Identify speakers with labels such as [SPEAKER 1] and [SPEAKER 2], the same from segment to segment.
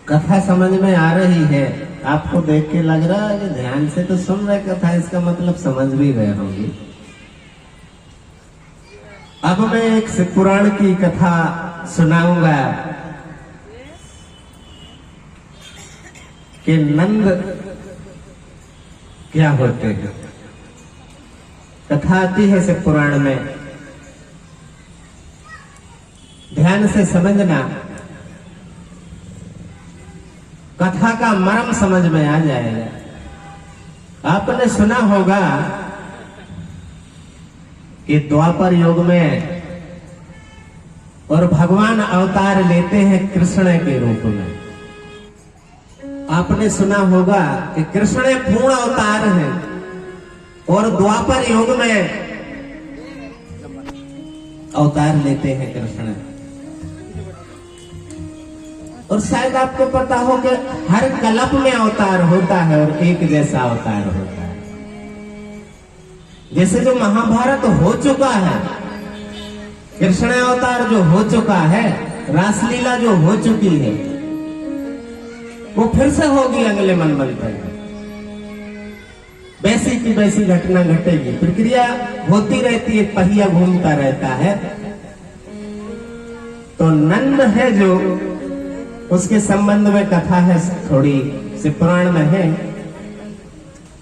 [SPEAKER 1] कथा समझ में आ रही है? आपको देख के लग रहा है कि ध्यान से तो सुन रहे कथा, इसका मतलब समझ भी गए होंगे। अब मैं एक शिव पुराण की कथा सुनाऊंगा कि नंद क्या होते हैं। कथा आती है शिव पुराण में, ध्यान से समझना, कथा का मर्म समझ में आ जाएगा। आपने सुना होगा कि द्वापर युग में और भगवान अवतार लेते हैं कृष्ण के रूप में। आपने सुना होगा कि कृष्ण पूर्ण अवतार हैं और द्वापर युग में अवतार लेते हैं कृष्ण। और शायद आपको पता हो कि हर कल्प में अवतार होता है और एक जैसा अवतार होता है। जैसे जो महाभारत हो चुका है, कृष्ण अवतार जो हो चुका है, रासलीला जो हो चुकी है, वो फिर से होगी अगले मनवंतर में। वैसी की वैसी घटना घटेगी, प्रक्रिया होती रहती है, पहिया घूमता रहता है। तो नंद है जो, उसके संबंध में कथा है थोड़ी शिव पुराण में है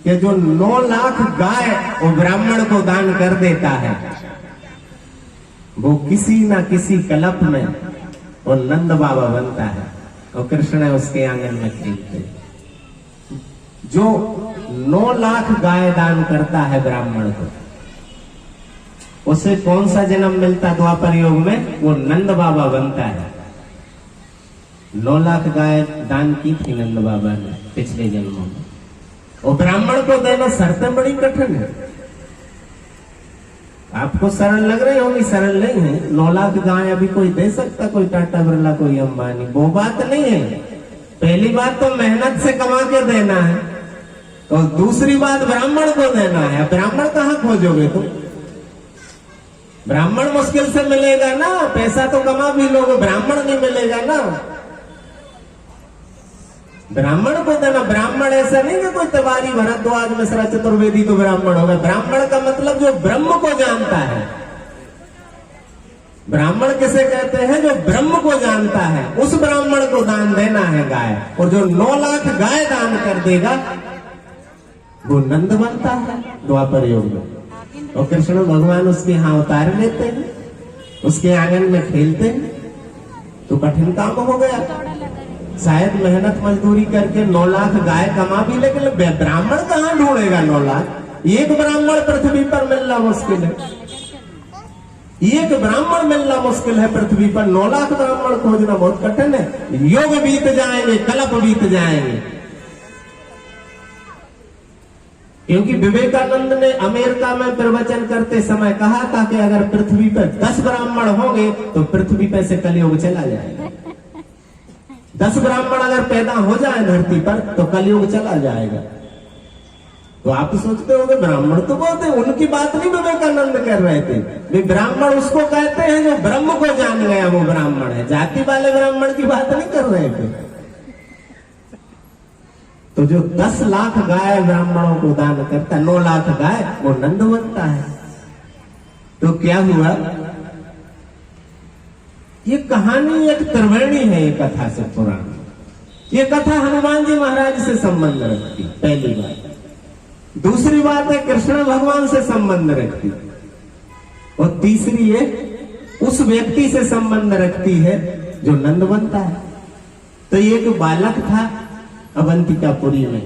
[SPEAKER 1] कि जो 9 लाख गाय वो ब्राह्मण को दान कर देता है, वो किसी ना किसी कल्प में वो नंद बाबा बनता है और कृष्ण उसके आंगन में खेलते। जो 9 लाख गाय दान करता है ब्राह्मण को, उसे कौन सा जन्म मिलता द्वापर युग में? वो नंद बाबा बनता है। 9 लाख गाय दान की थी नंद बाबा ने पिछले जन्मों में, और ब्राह्मण को देना शर्तें बड़ी कठिन है। आपको सरल लग रही होगी, सरल नहीं है। 9 लाख गाय अभी कोई दे सकता, कोई टाटा बिरला, कोई अंबानी, वो बात नहीं है। पहली बात तो मेहनत से कमा के देना है, और दूसरी बात ब्राह्मण को देना है। ब्राह्मण कहाँ खोजोगे तुम? ब्राह्मण मुश्किल से मिलेगा ना, पैसा तो कमा भी लोगे, ब्राह्मण नहीं मिलेगा ना। ब्राह्मण को देना, ब्राह्मण ऐसा नहीं कि कोई तिवारी भरद्वाज मिश्रा चतुर्वेदी तो ब्राह्मण होगा। ब्राह्मण का मतलब जो ब्रह्म को जानता है। ब्राह्मण किसे कहते हैं? जो ब्रह्म को जानता है, उस ब्राह्मण को दान देना है गाय। और जो 9 लाख गाय दान कर देगा वो नंद बनता है द्वापर युग में। और कृष्ण भगवान उसके यहाँ अवतार लेते हैं, उसके आंगन में खेलते हैं। तो कठिन काम हो गया। शायद मेहनत मजदूरी करके 9 लाख गाय कमा भी, लेकिन ब्राह्मण कहाँ ढूंढेगा 9 लाख? एक ब्राह्मण पृथ्वी पर मिलना मुश्किल है। एक ब्राह्मण मिलना मुश्किल है पृथ्वी पर, 9 लाख ब्राह्मण खोजना बहुत कठिन है। युग बीत जाएंगे, कल्प बीत जाएंगे। क्योंकि विवेकानंद ने अमेरिका में प्रवचन करते समय कहा था कि अगर पृथ्वी पर 10 ब्राह्मण होंगे तो पृथ्वी पर से कलयुग चला जाएगा। 10 ब्राह्मण अगर पैदा हो जाए धरती पर तो कलयुग चला जाएगा। तो आप सोचते होंगे ब्राह्मण तो बहुत है, उनकी बात नहीं विवेकानंद कर रहे थे। वे ब्राह्मण उसको कहते हैं जो ब्रह्म को जान गया, वो ब्राह्मण है। जाति वाले ब्राह्मण की बात नहीं कर रहे थे। तो जो 10 लाख गाय ब्राह्मणों को दान करता, 9 लाख गाय, वो नंद बनता है। तो क्या हुआ? ये कहानी एक त्रिवेणी है, ये कथा से पुराण। ये कथा हनुमान जी महाराज से संबंध रखती, पहली बात। दूसरी बात है कृष्ण भगवान से संबंध रखती, और तीसरी है उस व्यक्ति से संबंध रखती है जो नंद बनता है। तो एक बालक था अवंतिकापुरी में,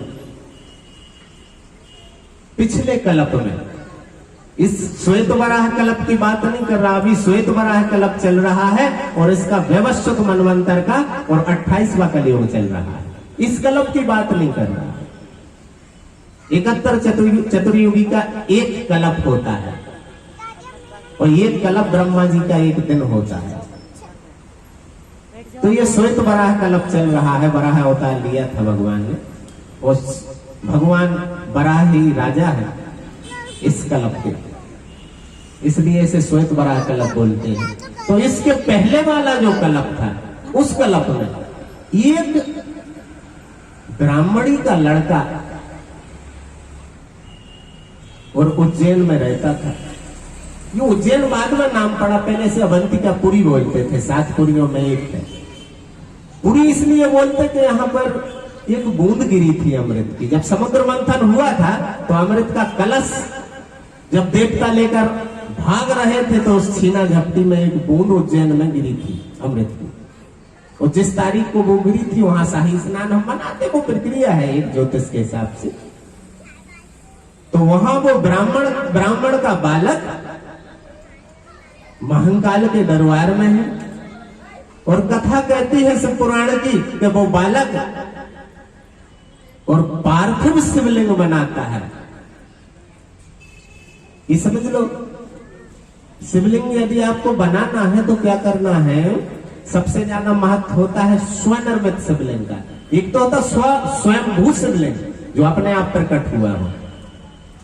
[SPEAKER 1] पिछले कल्प में। इस श्वेत वराह कल्प की बात नहीं कर रहा, अभी श्वेत वराह कल्प चल रहा है और इसका व्यवस्थित मनवंतर का और 28वां कलयुग चल रहा है। इस कल्प की बात नहीं कर रहा। 71 चतुर्युगी का एक कल्प होता है, और ये कल्प ब्रह्मा जी का एक दिन होता है। तो ये श्वेत वराह कल्प चल रहा है। वराह अवतार लिया था भगवान ने, और भगवान वराह ही राजा है इस कल्प के, इसलिए इसे श्वेत वराह कल्प बोलते हैं। तो इसके पहले वाला जो कल्प था, उस कल्प में एक ब्राह्मणी का लड़का और उज्जैन में रहता था। ये उज्जैन बाद में नाम पड़ा, पहले से अवंतिकापुरी बोलते थे, 7 पुरियों में एक है। पुरी इसलिए बोलते कि यहाँ पर एक बूंद गिरी थी अमृत की। जब समुद्र मंथन हुआ था तो अमृत का कलश जब देवता लेकर भाग रहे थे तो उस छीना झपटी में एक बूंद उज्जैन में गिरी थी अमृत की। और जिस तारीख को वो गिरी थी वहां शाही स्नान हम मनाते, वो प्रक्रिया है एक ज्योतिष के हिसाब से। तो वहां वो ब्राह्मण का बालक महंकाल के दरबार में है और कथा कहती है शिव पुराण की कि वो बालक और पार्थिव शिवलिंग बनाता है। ये समझ लो, शिवलिंग यदि आपको बनाना है तो क्या करना है, सबसे ज्यादा महत्व होता है स्वनिर्मित शिवलिंग का। एक तो होता स्वयंभू शिवलिंग जो अपने आप प्रकट हुआ हो,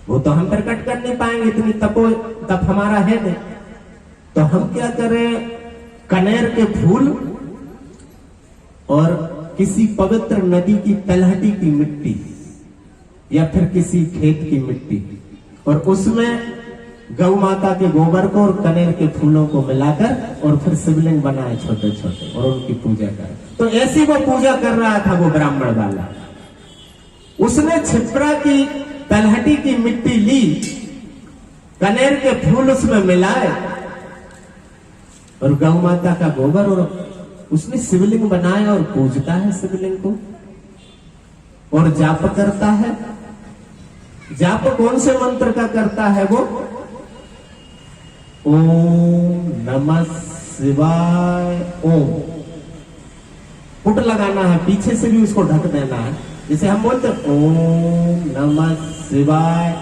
[SPEAKER 1] वो तो हम प्रकट कर नहीं पाएंगे, इतनी तप हमारा है नहीं। तो हम क्या करें, कनेर के फूल और किसी पवित्र नदी की तलहटी की मिट्टी या फिर किसी खेत की मिट्टी और उसमें गौ माता के गोबर को और कनेर के फूलों को मिलाकर और फिर शिवलिंग बनाए छोटे छोटे और उनकी पूजा करें। तो ऐसी वो पूजा कर रहा था वो ब्राह्मण वाला। उसने छिपरा की तलहटी की मिट्टी ली, कनेर के फूल उसमें मिलाए और गौ माता का गोबर और उसने शिवलिंग बनाया और पूजता है शिवलिंग को और जाप करता है। जाप कौन से मंत्र का करता है वो? ओम नमः शिवाय ओम। पुट लगाना है, पीछे से भी उसको ढक देना है। जैसे हम बोलते ओम नमः शिवाय,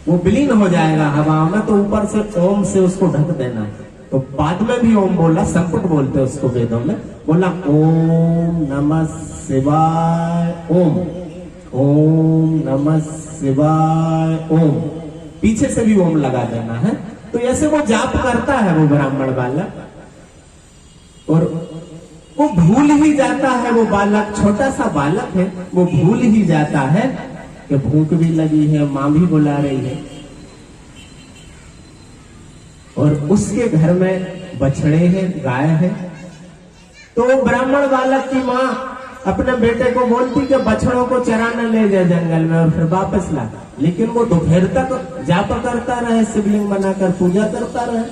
[SPEAKER 1] वो विलीन हो जाएगा हवा में, तो ऊपर से ओम से उसको ढक देना है। तो बाद में भी ओम बोला, संपुट बोलते हैं उसको वेदों में, बोला ओम नमः शिवाय ओम, ओम नमः शिवाय ओम, पीछे से भी ओम लगा देना है। तो ऐसे वो जाप करता है वो ब्राह्मण बालक और वो भूल ही जाता है, वो बालक छोटा सा बालक है, वो भूल ही जाता है कि भूख भी लगी है, मां भी बुला रही है और उसके घर में बछड़े हैं, गाय है। तो वो ब्राह्मण बालक की मां अपने बेटे को बोलती कि बछड़ों को चराने ले जाए जंगल में और फिर वापस ला, लेकिन वो दोपहर तक जाप करता रहे, शिवलिंग बनाकर पूजा करता रहे।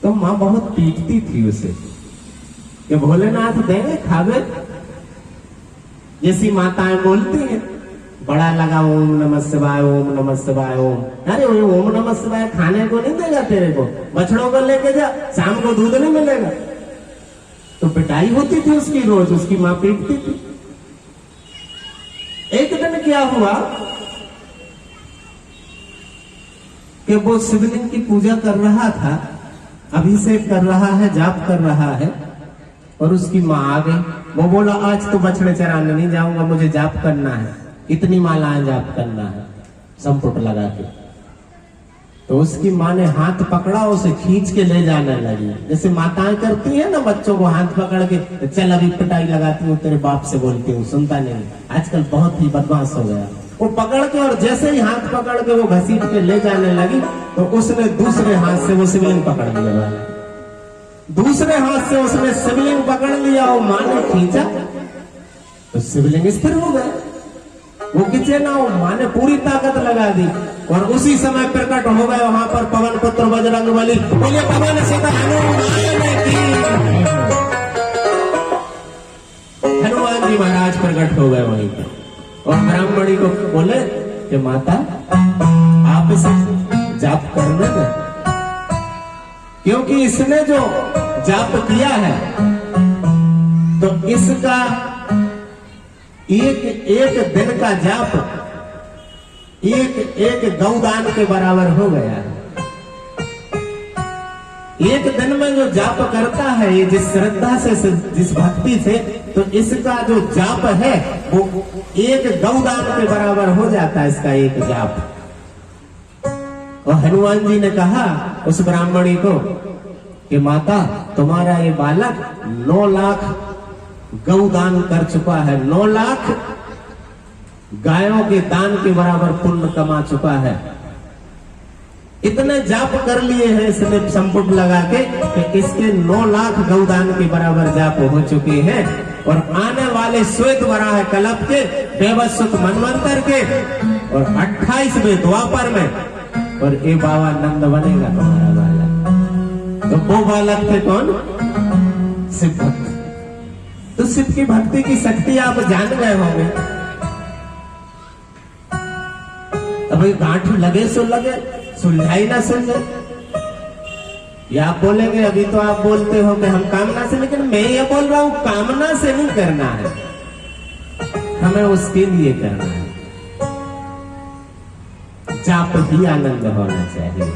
[SPEAKER 1] तो मां बहुत पीटती थी उसे कि भोलेनाथ देंगे खावे, जैसी माताएं बोलती हैं। बड़ा लगा ओम नमः शिवाय ओम नमः शिवाय ओम। अरे ओम नमः शिवाय खाने को नहीं देगा तेरे को, बछड़ों को लेके जा, शाम को दूध नहीं मिलेगा। तो पिटाई होती थी उसकी रोज, उसकी मां पीटती थी। एक दिन क्या हुआ कि वो शिवलिंग की पूजा कर रहा था, अभिषेक कर रहा है, जाप कर रहा है और उसकी मां आ गई। वो बोला आज तो बछड़े चराने नहीं जाऊंगा, मुझे जाप करना है, इतनी मालाएं जाप करना है संपुट लगा के। तो उसकी मां ने हाथ पकड़ा, उसे खींच के ले जाने लगी, जैसे माताएं करती है ना बच्चों को हाथ पकड़ के, चल अभी पिटाई लगाती हूँ, तेरे बाप से बोलती हूँ, सुनता नहीं, आजकल बहुत ही बदमाश हो गया। वो पकड़ के और जैसे ही हाथ पकड़ के वो घसीट के ले जाने लगी तो उसने दूसरे हाथ से वो शिवलिंग पकड़ लिया, दूसरे हाथ से उसने शिवलिंग पकड़ लिया और मां ने खींचा तो शिवलिंग स्थिर हो गया। वो किसे ना हो, मां ने पूरी ताकत लगा दी और उसी समय प्रकट हो गए वहां पर पवन पुत्र बजरंगबली। बोले पवन सुत हनुमान की, हनुमान जी महाराज प्रकट हो गए वहीं पर और ब्राह्मणी को बोले कि माता आप इसे जाप करने ना, क्योंकि इसने जो जाप किया है तो इसका एक दिन का जाप एक गौदान के बराबर हो गया है। एक दिन में जो जाप करता है ये जिस श्रद्धा से, जिस भक्ति से, तो इसका जो जाप है वो एक गौदान के बराबर हो जाता है, इसका एक जाप। और हनुमान जी ने कहा उस ब्राह्मणी को कि माता तुम्हारा ये बालक 9 लाख गौदान कर चुका है, 9 लाख गायों के दान के बराबर पुण्य कमा चुका है। इतने जाप कर लिए हैं इसने संपुट लगा के कि इसके 9 लाख गौदान के बराबर जाप हो चुके हैं। और आने वाले श्वेत वराह कल्प के, देवसुत मनवंतर के और 28वें द्वापर में और ये बाबा नंद बनेगा तुम्हारा बालक। तो वो बालक थे कौन? शिव भक्त। तो शिव की भक्ति की शक्ति आप जान गए होंगे। अब गांठ लगे सो लगे, सुलझाई ना सुलझे। या आप बोलेंगे अभी तो आप बोलते हो कि हम कामना से, लेकिन मैं ये बोल रहा हूं कामना से नहीं करना है, हमें उसके लिए करना है। जाप ही आनंद होना चाहिए।